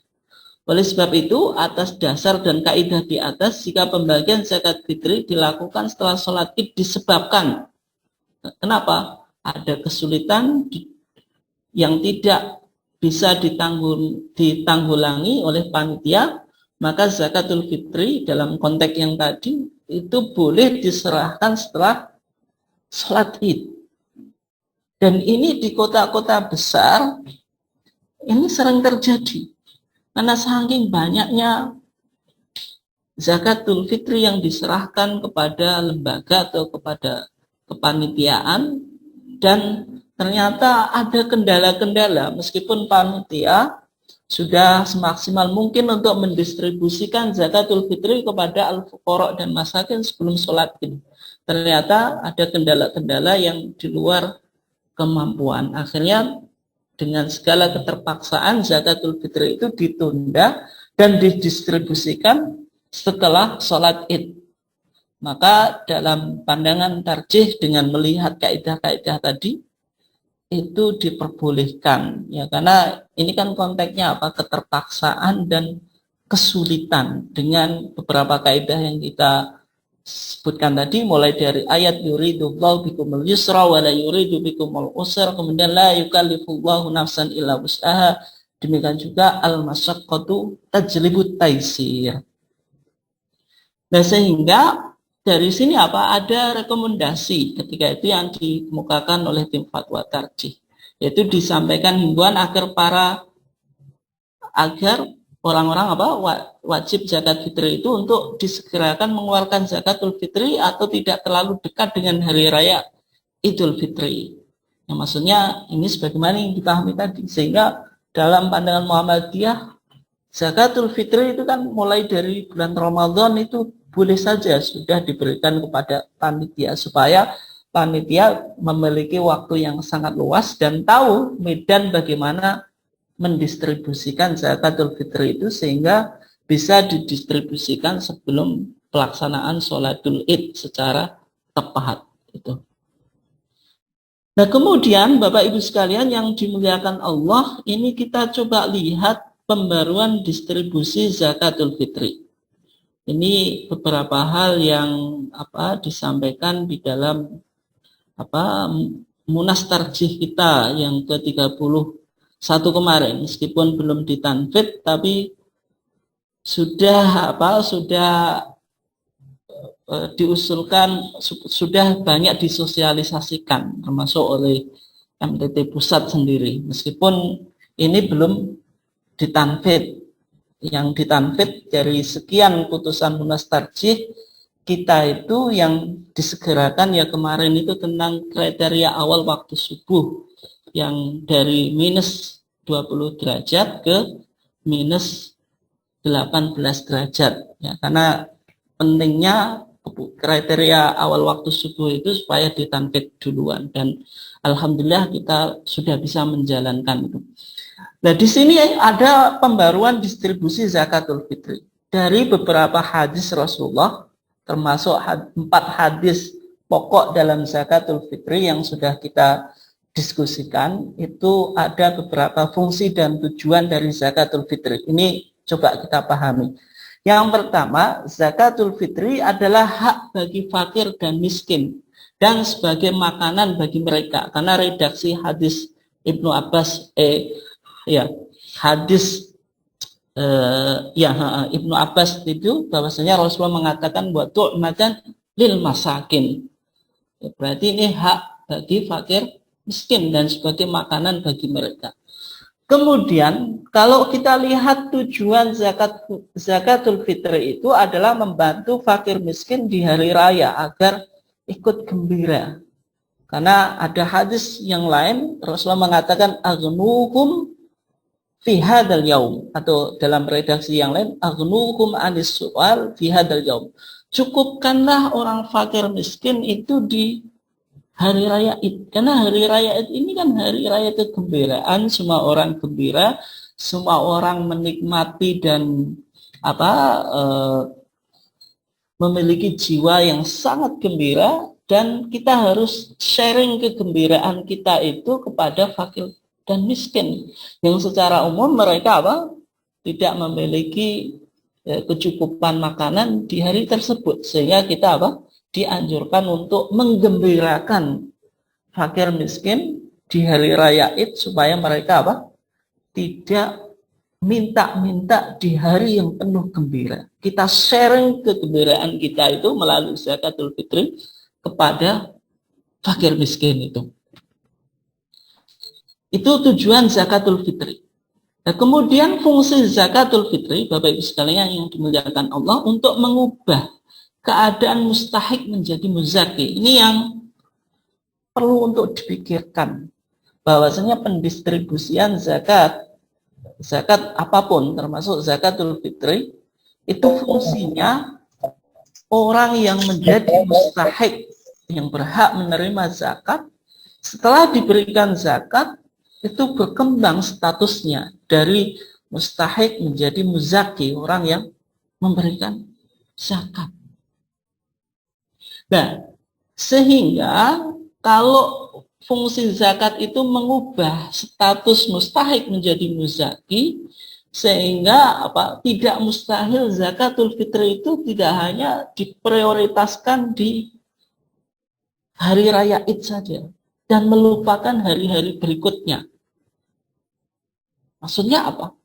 Oleh sebab itu, atas dasar dan kaidah di atas, jika pembagian zakat fitri dilakukan setelah sholat id disebabkan, kenapa? Ada kesulitan yang tidak bisa ditanggulangi oleh panitia, maka zakatul fitri dalam konteks yang tadi itu boleh diserahkan setelah sholat id. Dan ini di kota-kota besar ini sering terjadi. Karena saking banyaknya zakatul fitri yang diserahkan kepada lembaga atau kepada kepanitiaan, dan ternyata ada kendala-kendala meskipun panitia sudah semaksimal mungkin untuk mendistribusikan zakatul fitri kepada al-fuqara dan masakin sebelum sholat id. Ternyata ada kendala-kendala yang di luar kemampuan. Akhirnya dengan segala keterpaksaan zakatul fitri itu ditunda dan didistribusikan setelah sholat id. Maka dalam pandangan tarjih dengan melihat kaidah-kaidah tadi, itu diperbolehkan ya, karena ini kan konteksnya apa, keterpaksaan dan kesulitan dengan beberapa kaidah yang kita sebutkan tadi, mulai dari ayat yuridullahu bikumul yusra wa la yuridu bikumul usra, kemudian la yukallifullahu nafsan illa wus'aha, demikian juga al masyaqqatu tajlibut taisir. Nah, sehingga dari sini apa, ada rekomendasi ketika itu yang dikemukakan oleh tim fatwa tarjih, yaitu disampaikan himbauan agar orang-orang apa, wajib zakat fitri itu untuk disegerakan mengeluarkan zakatul fitri atau tidak terlalu dekat dengan hari raya Idul Fitri. Yang maksudnya ini sebagaimana yang dipahami tadi, sehingga dalam pandangan Muhammadiyah zakatul fitri itu kan mulai dari bulan Ramadan itu boleh saja sudah diberikan kepada panitia, supaya panitia memiliki waktu yang sangat luas dan tahu medan bagaimana mendistribusikan zakatul fitri itu, sehingga bisa didistribusikan sebelum pelaksanaan sholatul id secara tepat itu. Nah, kemudian Bapak Ibu sekalian yang dimuliakan Allah, ini kita coba lihat pembaruan distribusi zakatul fitri. Ini beberapa hal yang disampaikan di dalam munas tarjih kita yang ke-31 kemarin, meskipun belum ditanfid tapi sudah diusulkan, sudah banyak disosialisasikan termasuk oleh MTT Pusat sendiri, meskipun ini belum ditanfid. Yang ditanfid dari sekian putusan munas tarjih kita itu yang disegerakan ya kemarin itu tentang kriteria awal waktu subuh yang dari minus 20 derajat ke minus 18 derajat ya, karena pentingnya kriteria awal waktu subuh itu supaya ditanfid duluan, dan alhamdulillah kita sudah bisa menjalankan itu. Nah, di sini ada pembaruan distribusi zakatul fitri dari beberapa hadis Rasulullah, termasuk 4 hadis pokok dalam zakatul fitri yang sudah kita diskusikan. Itu ada beberapa fungsi dan tujuan dari zakatul fitri. Ini coba kita pahami. Yang pertama, zakatul fitri adalah hak bagi fakir dan miskin dan sebagai makanan bagi mereka. Karena redaksi hadis Ibnu Abbas hadis Ibnu Abbas itu bahwasanya Rasulullah mengatakan buat tu'matan lil masakin. Berarti ini hak bagi fakir miskin dan sebagai makanan bagi mereka. Kemudian kalau kita lihat tujuan zakatul fitri itu adalah membantu fakir miskin di hari raya agar ikut gembira. Karena ada hadis yang lain Rasulullah mengatakan aghnuhum fi hadzal yaum, atau dalam redaksi yang lain aghnuhum anis su'al fi hadzal yaum. Cukupkanlah orang fakir miskin itu di hari raya Id, karena hari raya Id ini kan hari raya kegembiraan, semua orang gembira, semua orang menikmati dan memiliki jiwa yang sangat gembira, dan kita harus sharing kegembiraan kita itu kepada fakir dan miskin yang secara umum mereka tidak memiliki kecukupan makanan di hari tersebut, sehingga kita dianjurkan untuk menggembirakan fakir miskin di hari raya Id supaya mereka tidak minta-minta di hari yang penuh gembira. Kita sharing kegembiraan kita itu melalui zakatul fitri kepada fakir miskin itu. Itu tujuan zakatul fitri. Nah, kemudian fungsi zakatul fitri, Bapak Ibu sekalian yang dimuliakan Allah, untuk mengubah keadaan mustahik menjadi muzaki. Ini yang perlu untuk dipikirkan. Bahwasanya pendistribusian zakat apapun, termasuk zakatul fitri, itu fungsinya orang yang menjadi mustahik, yang berhak menerima zakat, setelah diberikan zakat, itu berkembang statusnya dari mustahik menjadi muzaki, orang yang memberikan zakat. Nah, sehingga kalau fungsi zakat itu mengubah status mustahik menjadi muzaki, sehingga tidak mustahil zakatul fitri itu tidak hanya diprioritaskan di hari raya Id saja dan melupakan hari-hari berikutnya. Maksudnya apa?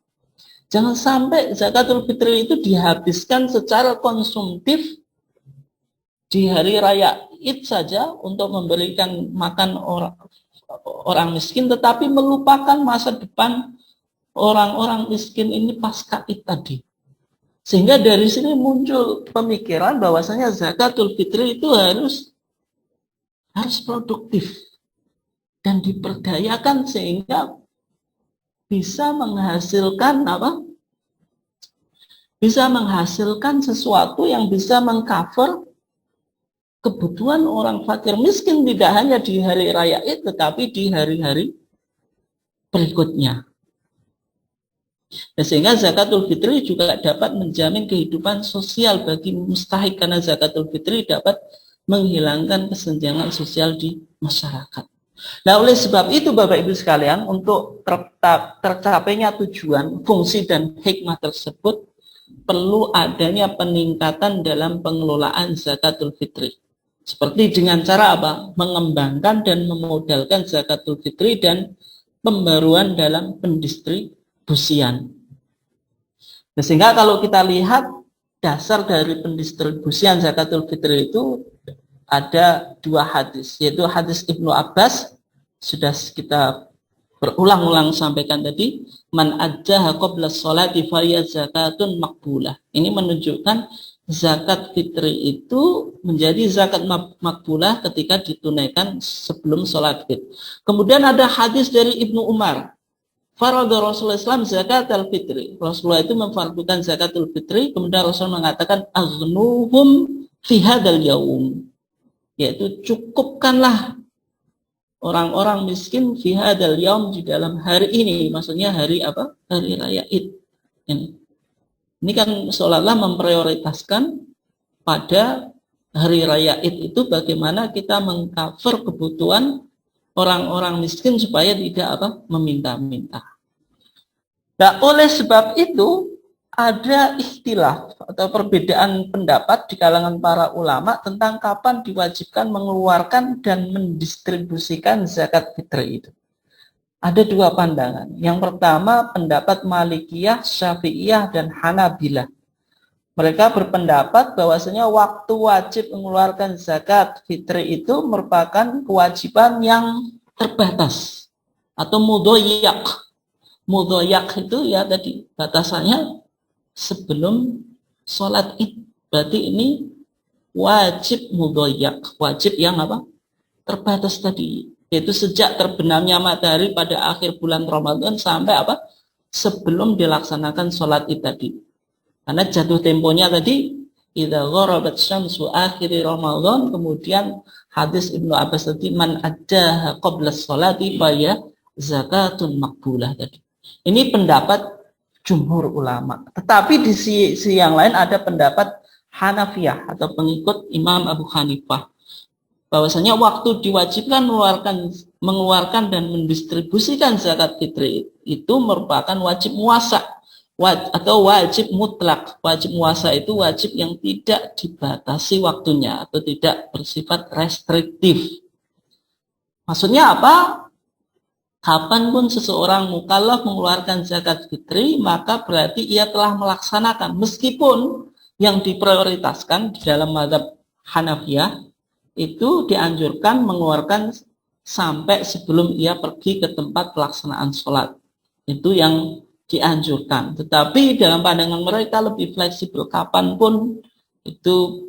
Jangan sampai zakatul fitri itu dihabiskan secara konsumtif di hari raya Id saja untuk memberikan makan orang miskin, tetapi melupakan masa depan orang-orang miskin ini pasca Id tadi. Sehingga dari sini muncul pemikiran bahwasanya zakatul fitri itu harus produktif dan diperdayakan sehingga bisa menghasilkan Bisa menghasilkan sesuatu yang bisa mengcover kebutuhan orang fakir miskin tidak hanya di hari raya Id tetapi di hari-hari berikutnya. Sehingga zakatul fitri juga dapat menjamin kehidupan sosial bagi mustahik karena zakatul fitri dapat menghilangkan kesenjangan sosial di masyarakat. Nah, oleh sebab itu Bapak Ibu sekalian, untuk tercapainya tujuan, fungsi dan hikmah tersebut perlu adanya peningkatan dalam pengelolaan zakatul fitri. Seperti dengan cara apa? Mengembangkan dan memodalkan zakatul fitri dan pembaruan dalam pendistribusian. Sehingga kalau kita lihat dasar dari pendistribusian zakatul fitri itu ada dua hadis, yaitu hadis Ibnu Abbas, sudah kita berulang-ulang sampaikan tadi, man addaha qabla sholati fahiya zakatun maqbulah. Ini menunjukkan zakat fitri itu menjadi zakat maqbulah ketika ditunaikan sebelum sholat Id. Kemudian ada hadis dari Ibnu Umar, farada Rasulullah SAW zakat al-fitri. Rasulullah itu memfardukan zakatul fitri, kemudian Rasul mengatakan aghnuhum fi hadzal yaum, yaitu cukupkanlah orang-orang miskin fi hadzal yaum, di dalam hari ini. Maksudnya hari apa? Hari raya Id. Ini kan seolah-olah memprioritaskan pada hari raya Id itu bagaimana kita mengcover kebutuhan orang-orang miskin supaya tidak meminta-minta. Nah, oleh sebab itu ada ikhtilaf atau perbedaan pendapat di kalangan para ulama tentang kapan diwajibkan mengeluarkan dan mendistribusikan zakat fitri itu. Ada dua pandangan. Yang pertama pendapat Malikiyah, Syafi'iyah, dan Hanabilah. Mereka berpendapat bahwasanya waktu wajib mengeluarkan zakat fitri itu merupakan kewajiban yang terbatas atau mudhoyak. Mudhoyak itu ya tadi batasannya sebelum sholat Id. Berarti ini wajib mudhoyak, wajib yang terbatas tadi, yaitu sejak terbenamnya matahari pada akhir bulan Ramadan sampai sebelum dilaksanakan sholat Id tadi. Karena jatuh temponya tadi idza gharabat syamsu akhir Ramadan, kemudian hadis Ibnu Abbas tadi man addaha qabla sholati fa ya zakatun maqbulah tadi. Ini pendapat jumhur ulama. Tetapi di sisi yang lain ada pendapat Hanafiyah atau pengikut Imam Abu Hanifah, bahwasanya waktu diwajibkan mengeluarkan dan mendistribusikan zakat fitri itu merupakan wajib muasa atau wajib mutlak. Wajib muasa itu wajib yang tidak dibatasi waktunya atau tidak bersifat restriktif. Maksudnya apa? Kapanpun seseorang mukallaf mengeluarkan zakat fitri, maka berarti ia telah melaksanakan, meskipun yang diprioritaskan di dalam mazhab Hanafiyah itu dianjurkan mengeluarkan sampai sebelum ia pergi ke tempat pelaksanaan sholat. Itu yang dianjurkan. Tetapi dalam pandangan mereka lebih fleksibel, kapanpun itu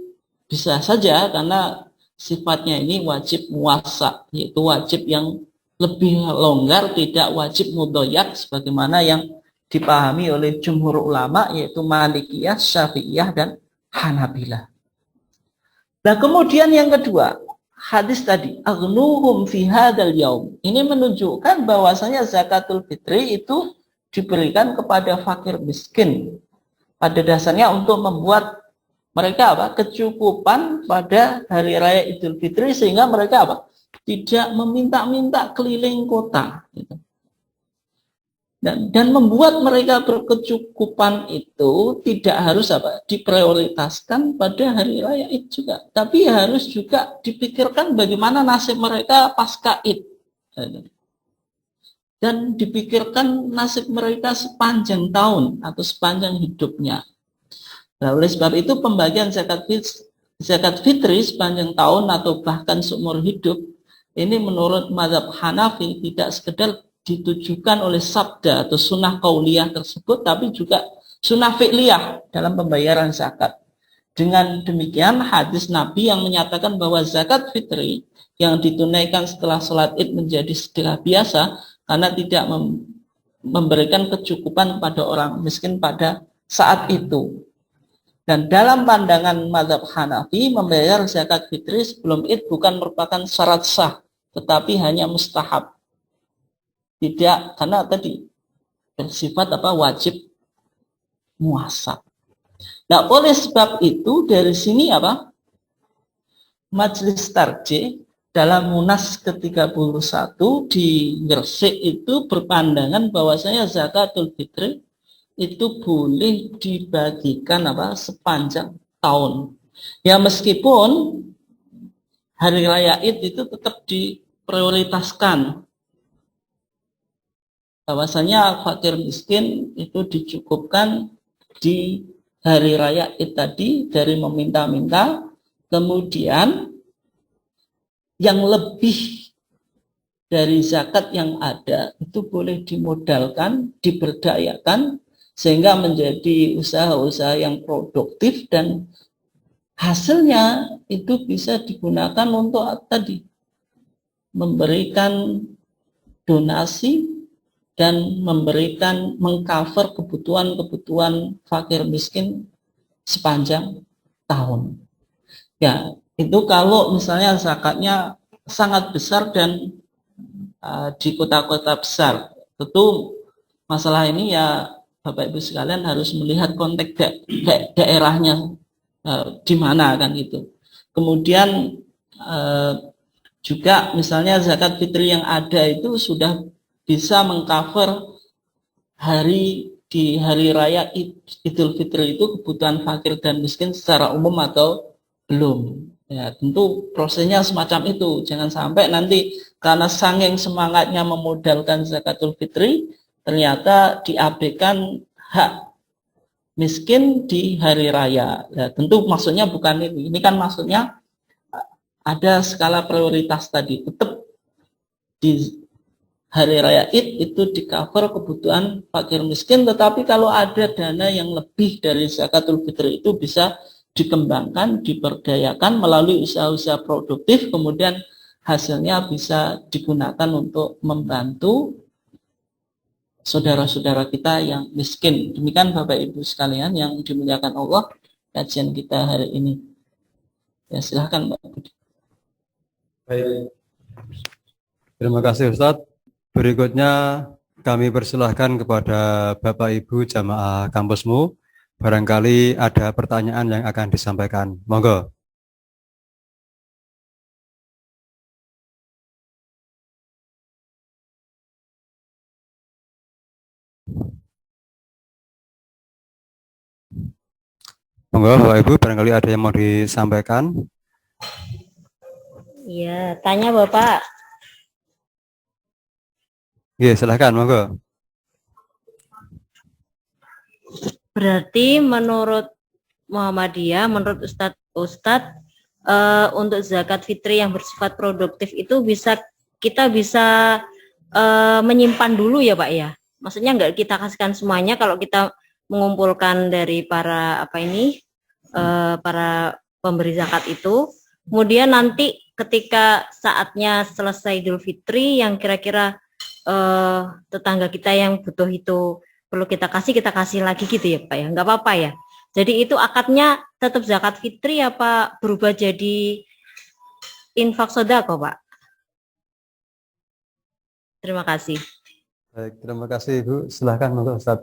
bisa saja, karena sifatnya ini wajib muasa, yaitu wajib yang lebih longgar, tidak wajib mudhoyak sebagaimana yang dipahami oleh jumhur ulama, yaitu Malikiyah, Syafi'iyah, dan Hanabilah. Nah, kemudian yang kedua, hadis tadi aghnuhum fi hadzal yaum, ini menunjukkan bahwasanya zakatul fitri itu diberikan kepada fakir miskin pada dasarnya untuk membuat mereka kecukupan pada hari raya Idul Fitri, sehingga mereka tidak meminta-minta keliling kota, gitu. Dan membuat mereka berkecukupan itu tidak harus diprioritaskan pada hari raya Id juga, tapi harus juga dipikirkan bagaimana nasib mereka pasca Id, dan dipikirkan nasib mereka sepanjang tahun atau sepanjang hidupnya. Nah, oleh sebab itu pembagian zakat fitri sepanjang tahun atau bahkan seumur hidup ini menurut mazhab Hanafi tidak sekedar ditujukan oleh sabda atau sunnah kauliyah tersebut, tapi juga sunnah fi'liyah dalam pembayaran zakat. Dengan demikian hadis Nabi yang menyatakan bahwa zakat fitri yang ditunaikan setelah sholat Id menjadi sedekah biasa karena tidak memberikan kecukupan kepada orang miskin pada saat itu. Dan dalam pandangan mazhab Hanafi, membayar zakat fitri sebelum Id bukan merupakan syarat sah, tetapi hanya mustahab. Tidak, karena tadi bersifat wajib muasab. Nah, oleh sebab itu dari sini Majelis Tarjih dalam Munas ke-31 di Gresik itu berpandangan bahwasanya zakatul fitri itu boleh dibagikan sepanjang tahun. Ya meskipun hari raya Id itu tetap diprioritaskan. Bahwasanya fakir miskin itu dicukupkan di hari raya Id tadi dari meminta-minta, kemudian yang lebih dari zakat yang ada itu boleh dimodalkan, diberdayakan sehingga menjadi usaha-usaha yang produktif dan hasilnya itu bisa digunakan untuk tadi memberikan donasi dan memberikan mengcover kebutuhan-kebutuhan fakir miskin sepanjang tahun. Ya, itu kalau misalnya zakatnya sangat besar dan di kota-kota besar. Tentu masalah ini ya Bapak Ibu sekalian harus melihat konteks daerahnya di mana kan itu. Kemudian juga misalnya zakat fitri yang ada itu sudah bisa mengcover di hari raya Idul Fitri itu kebutuhan fakir dan miskin secara umum atau belum. Ya, tentu prosesnya semacam itu. Jangan sampai nanti karena saking semangatnya memodalkan zakatul fitri, ternyata diabaikan hak miskin di hari raya. Ya, tentu maksudnya bukan ini. Ini kan maksudnya ada skala prioritas tadi. Tetap di hari raya Id itu di cover kebutuhan fakir miskin, tetapi kalau ada dana yang lebih dari zakatul fitri itu bisa dikembangkan, diberdayakan melalui usaha-usaha produktif, kemudian hasilnya bisa digunakan untuk membantu saudara-saudara kita yang miskin. Demikian Bapak Ibu sekalian yang dimuliakan Allah, kajian kita hari ini. Ya, silahkan Mbak Budi. Baik. Terima kasih Ustadz. Berikutnya kami persilahkan kepada Bapak Ibu jamaah kampusmu. Barangkali ada pertanyaan yang akan disampaikan. Monggo. Monggo Bapak Ibu, barangkali ada yang mau disampaikan. Iya, tanya Bapak. Iya, silahkan, monggo. Berarti menurut Muhammadiyah, menurut Ustadz untuk zakat fitri yang bersifat produktif itu kita bisa menyimpan dulu ya Pak ya. Maksudnya nggak kita kasihkan semuanya, kalau kita mengumpulkan dari para para pemberi zakat itu, kemudian nanti ketika saatnya selesai Idul Fitri yang kira-kira tetangga kita yang butuh itu perlu kita kasih lagi gitu ya Pak ya, nggak apa-apa ya. Jadi itu akadnya tetap zakat fitri apa berubah jadi infak sedekah Pak? Terima kasih. Baik, terima kasih Ibu. Silahkan monggo Ustaz.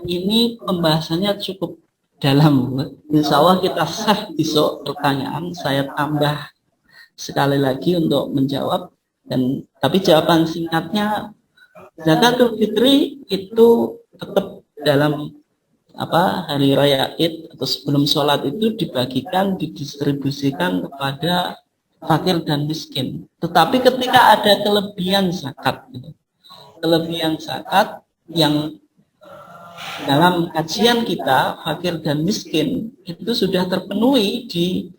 Ini pembahasannya cukup dalam. Insya Allah kita save besok pertanyaan, saya tambah sekali lagi untuk menjawab, dan tapi jawaban singkatnya zakatul fitri itu tetap dalam hari raya Id atau sebelum sholat itu dibagikan, didistribusikan kepada fakir dan miskin. Tetapi ketika ada kelebihan zakat, kelebihan zakat yang dalam kajian kita fakir dan miskin itu sudah terpenuhi di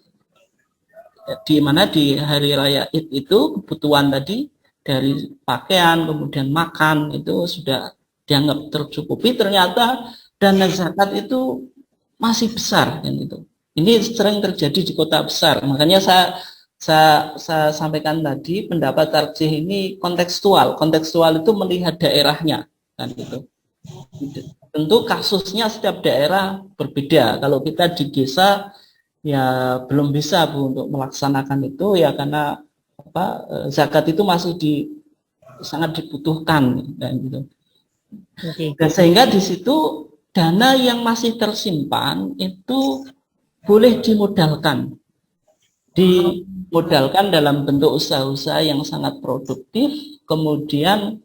mana di hari raya Id itu kebutuhan tadi dari pakaian kemudian makan itu sudah dianggap tercukupi, ternyata dana zakat itu masih besar kan itu. Ini sering terjadi di kota besar. Makanya saya sampaikan tadi pendapat tarjih ini kontekstual. Kontekstual itu melihat daerahnya kan itu. Tentu kasusnya setiap daerah berbeda. Kalau kita di desa ya belum bisa Bu untuk melaksanakan itu ya karena zakat itu masih sangat dibutuhkan dan gitu. Dan sehingga di situ dana yang masih tersimpan itu boleh dimodalkan dalam bentuk usaha-usaha yang sangat produktif, kemudian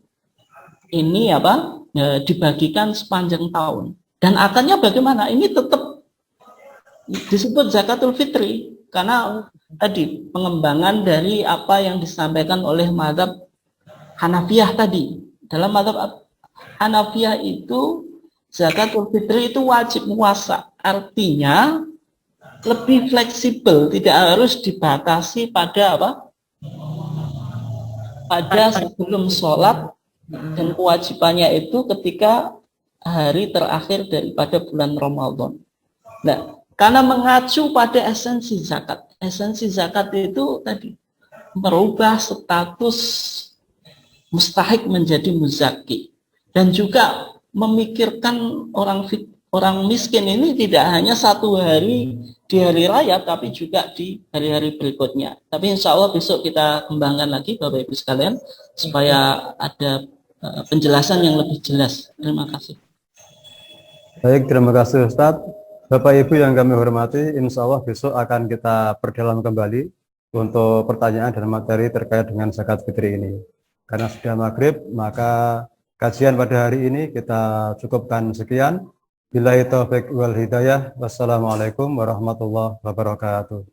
ini dibagikan sepanjang tahun. Dan akarnya bagaimana? Ini tetap disebut zakatul fitri karena tadi pengembangan dari apa yang disampaikan oleh mazhab Hanafiyah tadi. Dalam mazhab Hanafiyah itu zakatul fitri itu wajib puasa, artinya lebih fleksibel, tidak harus dibatasi pada pada sebelum sholat, dan kewajibannya itu ketika hari terakhir daripada bulan Ramadan. Nah, karena mengacu pada esensi zakat itu tadi merubah status mustahik menjadi muzaki, dan juga memikirkan orang miskin ini tidak hanya satu hari di hari raya, tapi juga di hari-hari berikutnya. Tapi insya Allah besok kita kembangkan lagi Bapak Ibu sekalian, supaya ada penjelasan yang lebih jelas. Terima kasih. Baik, terima kasih Ustadz. Bapak Ibu yang kami hormati, insya Allah besok akan kita perdalam kembali untuk pertanyaan dan materi terkait dengan zakat fitri ini. Karena sudah maghrib, maka kajian pada hari ini kita cukupkan sekian. Billahi taufiq wal hidayah. Wassalamualaikum warahmatullahi wabarakatuh.